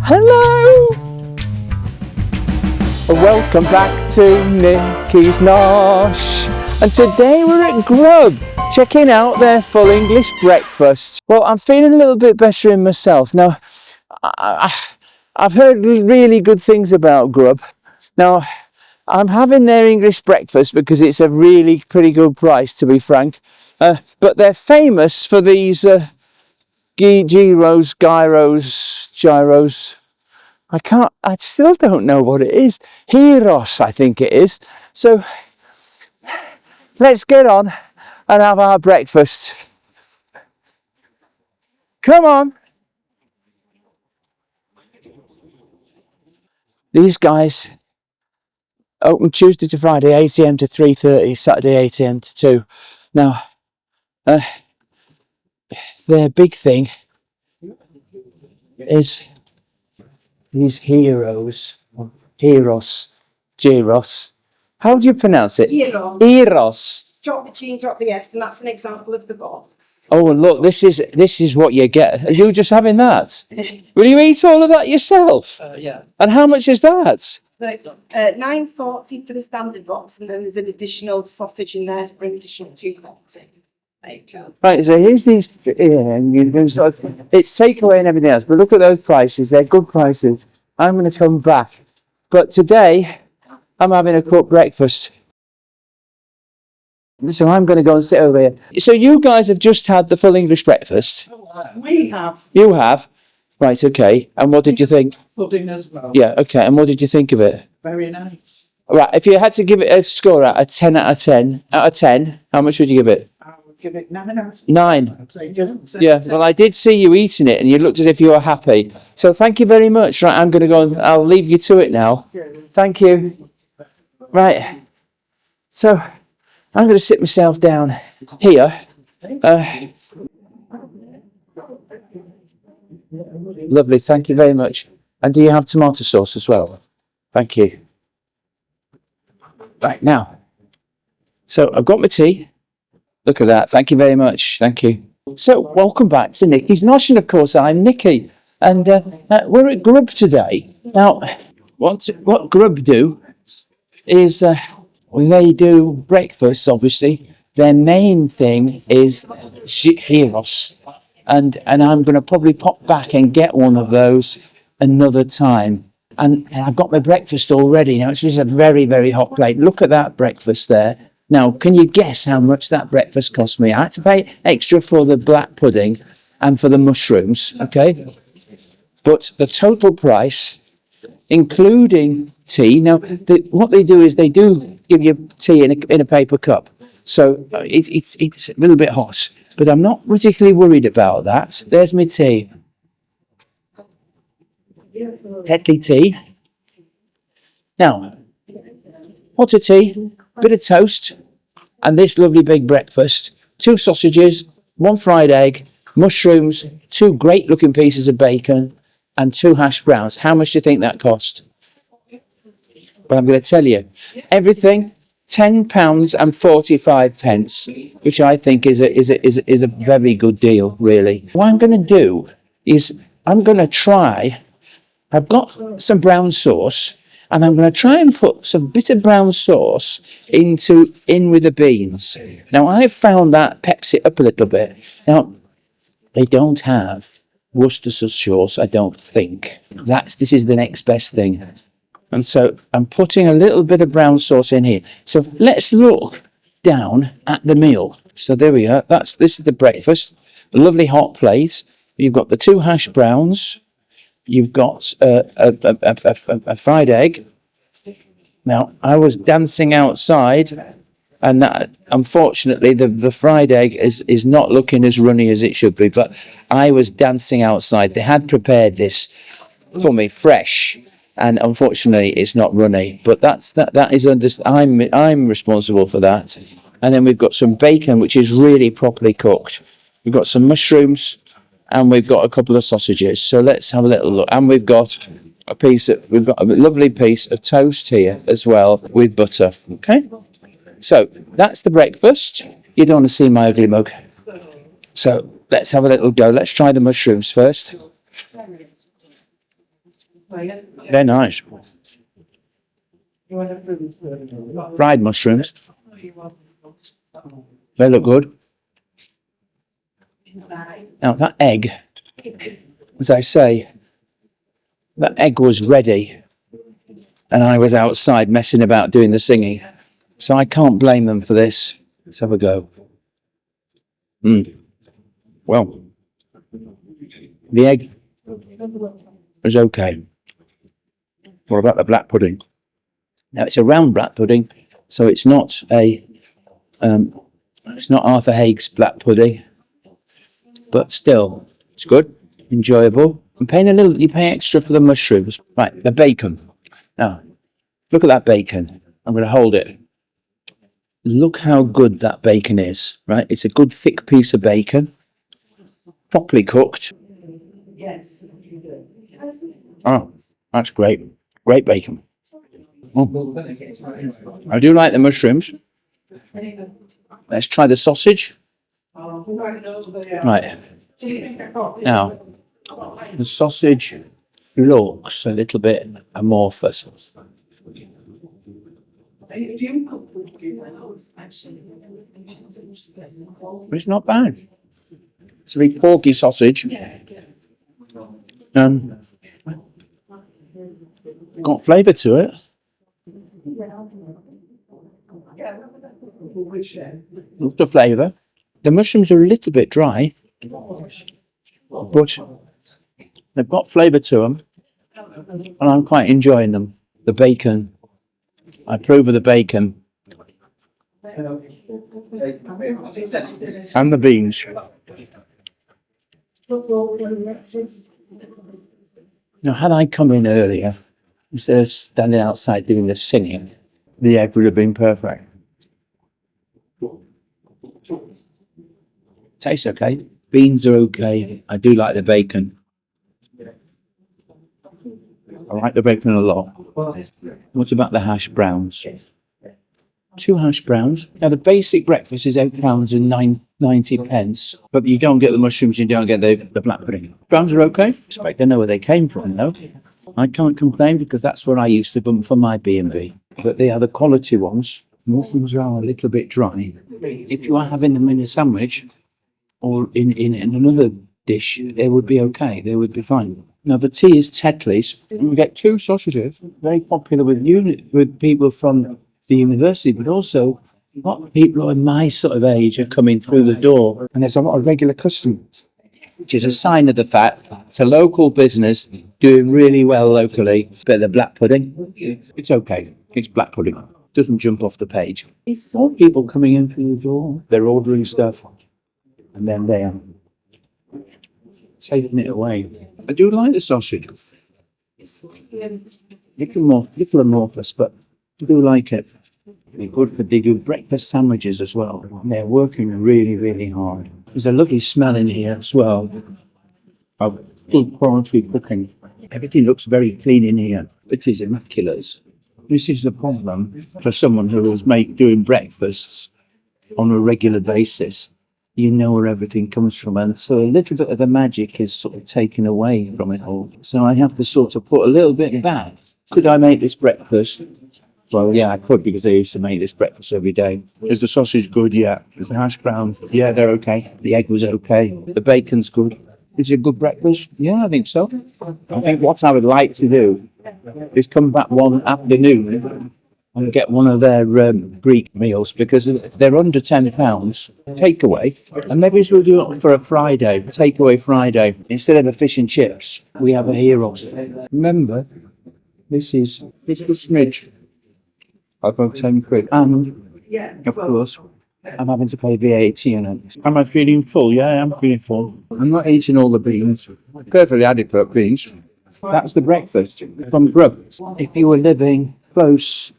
Hello! Welcome back to Nikki's Nosh. And today we're at Grub, checking out their full English breakfast. Well, I'm feeling a little bit better in myself. Now, I've heard really good things about Grub. Now, I'm having their English breakfast because it's a really pretty good price, to be frank. But they're famous for these Gyros. I still don't know what it is. Gyros, I think it is. So let's get on and have our breakfast. Come on. These guys open Tuesday to Friday, 8 a.m. to 3:30, Saturday 8 a.m. to 2. Now, their big thing is these Gyros. How do you pronounce it? Gyros. Drop the G and drop the S, and that's an example of the box. Oh, and look, this is what you get. Are you just having that? Will you eat all of that yourself? Yeah. And how much is that? $9.40 for the standard box, and then there's an additional sausage in there for an additional $2.40. There you go. Right, so here's these. It's takeaway and everything else, but look at those prices. They're good prices. I'm going to come back, but today I'm having a cooked breakfast. So I'm going to go and sit over here. So you guys have just had the full English breakfast. We have You have? Right, okay. And what did you think? pudding as well. Yeah, okay. And what did you think of it? Very nice. Right, if you had to give it a score out of 10 out of 10, how much would you give it? I would give it 9 out of 10. 9. I'd say just Yeah, well, I did see you eating it and you looked as if you were happy. So thank you very much. Right, I'm going to go and I'll leave you to it now. Thank you. Right, so I'm going to sit myself down here. Lovely, thank you very much. And do you have tomato sauce as well? Thank you. Right, now, so I've got my tea. Look at that, thank you very much, thank you. So, welcome back to Nikki's Nosh, and of course I'm Nikki. And we're at Grub today. Now, what Grub do is when they do breakfast, obviously, their main thing is gyros. And I'm going to probably pop back and get one of those another time. And I've got my breakfast already. Now, it's just a very, very hot plate. Look at that breakfast there. Now, can you guess how much that breakfast cost me? I had to pay extra for the black pudding and for the mushrooms, okay? But the total price, including tea. Now, what they do is they do give you tea in a paper cup. So it's a little bit hot. But I'm not particularly worried about that. There's my tea. Tetley tea. Now, hot of tea, bit of toast, and this lovely big breakfast. 2 sausages, 1 fried egg, mushrooms, 2 great looking pieces of bacon, and 2 hash browns. How much do you think that cost? But I'm going to tell you, everything £10.45, which I think is a very good deal, really. What I'm going to do is I'm going to try. I've got some brown sauce, and I'm going to try and put some bit of brown sauce in with the beans. Now I've found that peps it up a little bit. Now they don't have Worcestershire sauce, I don't think. This is the next best thing. And so I'm putting a little bit of brown sauce in here. So let's look down at the meal. So there we are. This is the breakfast. A lovely hot plate. You've got the 2 hash browns. You've got a fried egg. Now, I was dancing outside, and that, unfortunately, the fried egg is not looking as runny as it should be, but I was dancing outside. They had prepared this for me fresh, and unfortunately, it's not runny. But I'm responsible for that. And then we've got some bacon, which is really properly cooked. We've got some mushrooms, and we've got a couple of sausages. So let's have a little look. And we've got a lovely piece of toast here as well with butter. Okay. So that's the breakfast. You don't want to see my ugly mug. So let's have a little go. Let's try the mushrooms first. They're nice. Fried mushrooms. They look good. Now that egg, as I say, that egg was ready and I was outside messing about doing the singing. So I can't blame them for this. Let's have a go. Well, the egg was okay. What about the black pudding? Now it's a round black pudding, so it's not Arthur Haig's black pudding, but still, it's good, enjoyable. You pay extra for the mushrooms. Right, the bacon. Now, look at that bacon. I'm going to hold it. Look how good that bacon is, right? It's a good thick piece of bacon, properly cooked. Oh, that's great. Great bacon. Oh. I do like the mushrooms. Let's try the sausage. Right. Now, the sausage looks a little bit amorphous. But it's not bad. It's a very porky sausage. Got flavour to it. Lots of flavour. The mushrooms are a little bit dry, but they've got flavour to them, and I'm quite enjoying them. The bacon, I approve of the bacon. And the beans. Now, had I come in earlier, instead of standing outside doing the singing, the egg would have been perfect. Tastes okay. Beans are okay. I do like the bacon. I like the bacon a lot. What about the hash browns? 2 hash browns. Now, the basic breakfast is £8.90, but you don't get the mushrooms, you don't get the black pudding. Browns are okay. I expect I know where they came from, though. I can't complain because that's what I used to bump for my B&B. But they are the quality ones. Mushrooms are a little bit dry. If you are having them in a sandwich or in another dish, they would be okay. They would be fine. Now, the tea is Tetley's. We get 2 sausages, very popular with people from the university, but also a lot of people who are my sort of age are coming through the door, and there's a lot of regular customers, which is a sign of the fact it's a local business doing really well locally. But the black pudding, it's okay. It's black pudding. Doesn't jump off the page. It's 4 people coming in through the door. They're ordering stuff, and then they are taking it away. I do like the sausage. Little amorphous, but I do like it. They're good for they do breakfast sandwiches as well. And they're working really, really hard. There's a lovely smell in here as well of good quality cooking. Everything looks very clean in here. It is immaculate. This is the problem for someone who is doing breakfasts on a regular basis. You know where everything comes from, and so a little bit of the magic is sort of taken away from it all. So I have to sort of put a little bit back. Could I make this breakfast? Well, yeah, I could, because I used to make this breakfast every day. Is the sausage good? Yeah. Is the hash browns? Yeah, they're okay. The egg was okay. The bacon's good. Is it a good breakfast? Yeah, I think so. I think what I would like to do is come back one afternoon and get one of their Greek meals, because they're under £10 takeaway, and maybe we'll do it for a Friday, takeaway Friday. Instead of a fish and chips, we have a Gyros. Remember, this was smidge. About £10. And of course, I'm having to pay VAT on it. Am I feeling full? Yeah, I'm feeling full. I'm not eating all the beans. Perfectly adequate beans. That's the breakfast from Grub. If you were living close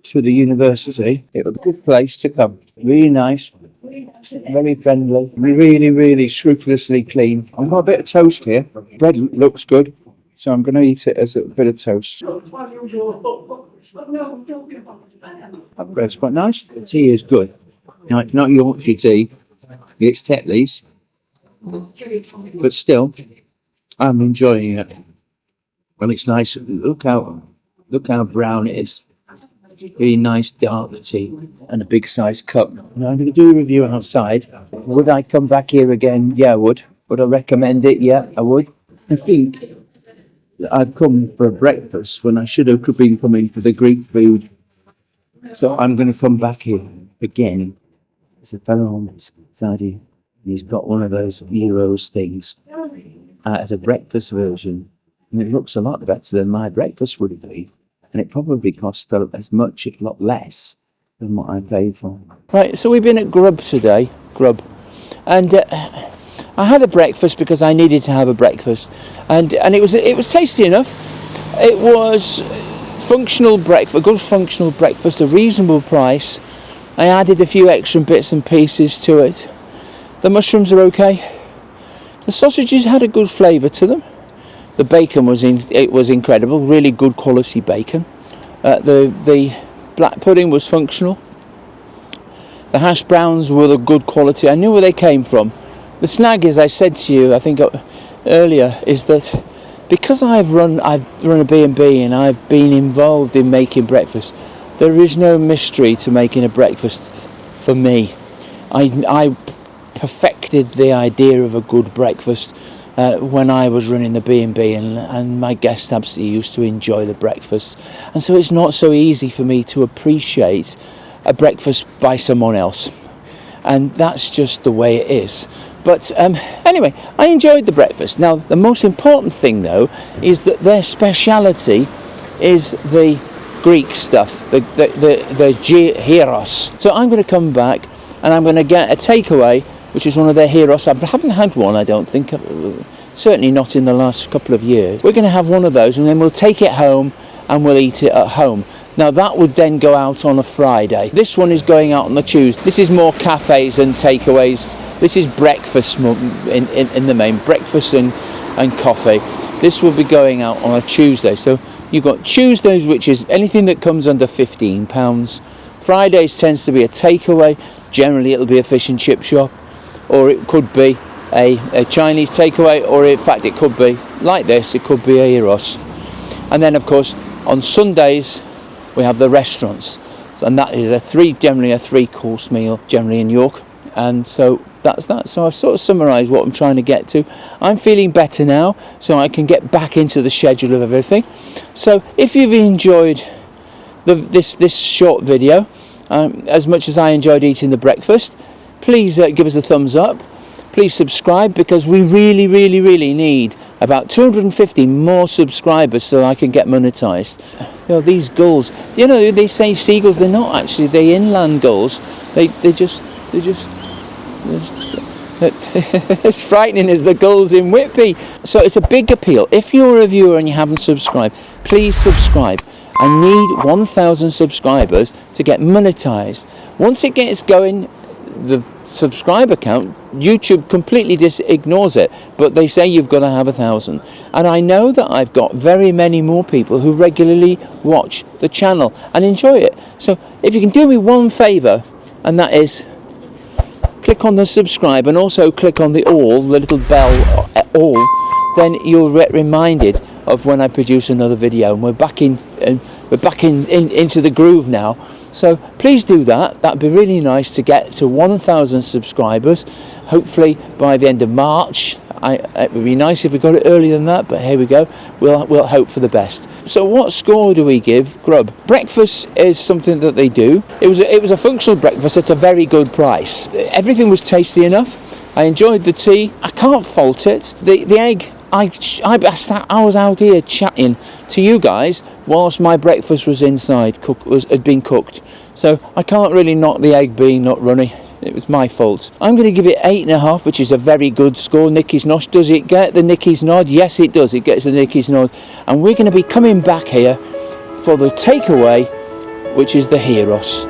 to the university, it was a good place to come. Really nice, very friendly, really, really scrupulously clean. I've got a bit of toast here. Bread looks good, so I'm going to eat it as a bit of toast. That bread's quite nice. The tea is good. Now, it's not Yorkshire tea, it's Tetley's, but still, I'm enjoying it. Well, it's nice. Look how brown it is. Really nice dark tea and a big size cup. Now I'm going to do a review outside. Would I come back here again? Yeah, I would. Would I recommend it? Yeah, I would. I think that I'd come for a breakfast when I should have been coming for the Greek food. So I'm going to come back here again. There's a fellow on this side here, and he's got one of those Gyros things as a breakfast version. And it looks a lot better than my breakfast would have been. And it probably cost as much, if not less, than what I paid for. Right, so we've been at GRUB today, GRUB. And I had a breakfast because I needed to have a breakfast. And it was tasty enough. It was functional breakfast, a good functional breakfast, a reasonable price. I added a few extra bits and pieces to it. The mushrooms are okay. The sausages had a good flavour to them. The bacon was incredible, really good quality bacon. The black pudding was functional. The hash browns were the good quality. I knew where they came from. The snag, as I said to you, I think earlier, is that because I've run a B&B and I've been involved in making breakfast, there is no mystery to making a breakfast for me. I perfected the idea of a good breakfast when I was running the B&B, and my guests absolutely used to enjoy the breakfast. And so it's not so easy for me to appreciate a breakfast by someone else. And that's just the way it is. But anyway, I enjoyed the breakfast. Now, the most important thing, though, is that their speciality is the Greek stuff, the Gyros. So I'm going to come back and I'm going to get a takeaway, which is one of their Gyros. I haven't had one, I don't think, certainly not in the last couple of years. We're going to have one of those and then we'll take it home and we'll eat it at home. Now that would then go out on a Friday. This one is going out on the Tuesday. This is more cafes and takeaways. This is breakfast in the main, breakfast and coffee. This will be going out on a Tuesday. So you've got Tuesdays, which is anything that comes under £15. Fridays tends to be a takeaway. Generally it'll be a fish and chip shop, or it could be a Chinese takeaway, or in fact it could be like this, it could be a Gyros. And then of course on Sundays we have the restaurants, and that is generally a three-course meal, generally in York. And so that's that. So I've sort of summarised what I'm trying to get to. I'm feeling better now, so I can get back into the schedule of everything. So if you've enjoyed this short video, as much as I enjoyed eating the breakfast, please give us a thumbs up. Please subscribe, because we really, really, really need about 250 more subscribers so I can get monetized. You know, these gulls, you know, they say seagulls, they're not actually, they're inland gulls. They're just as frightening as the gulls in Whitby. So it's a big appeal. If you're a viewer and you haven't subscribed, please subscribe. I need 1,000 subscribers to get monetized. Once it gets going, the subscriber count, YouTube completely ignores it, but they say you've got to have 1,000. And I know that I've got very many more people who regularly watch the channel and enjoy it. So if you can do me one favour, and that is click on the subscribe and also click on the little bell all, then you'll get reminded of when I produce another video. And we're back into the groove now. So please do that. That'd be really nice to get to 1,000 subscribers, hopefully by the end of March. It would be nice if we got it earlier than that, but here we go. We'll hope for the best. So what score do we give GRUB? Breakfast is something that they do. It was a functional breakfast at a very good price. Everything was tasty enough. I enjoyed the tea. I can't fault it. The egg, I was out here chatting to you guys whilst my breakfast was inside, had been cooked. So I can't really knock the egg being not runny. It was my fault. I'm going to give it 8.5, which is a very good score. Nikki's Nosh. Does it get the Nikki's nod? Yes, it does. It gets the Nikki's nod. And we're going to be coming back here for the takeaway, which is the Gyros.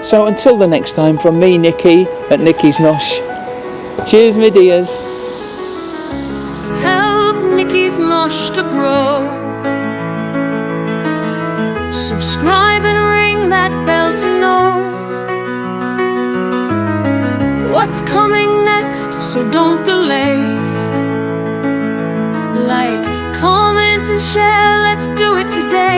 So until the next time, from me, Nikki, at Nikki's Nosh. Cheers, my dears. Help Nikki's Nosh to grow. Subscribe and ring that bell to know what's coming next, so don't delay. Like, comment, and share, let's do it today.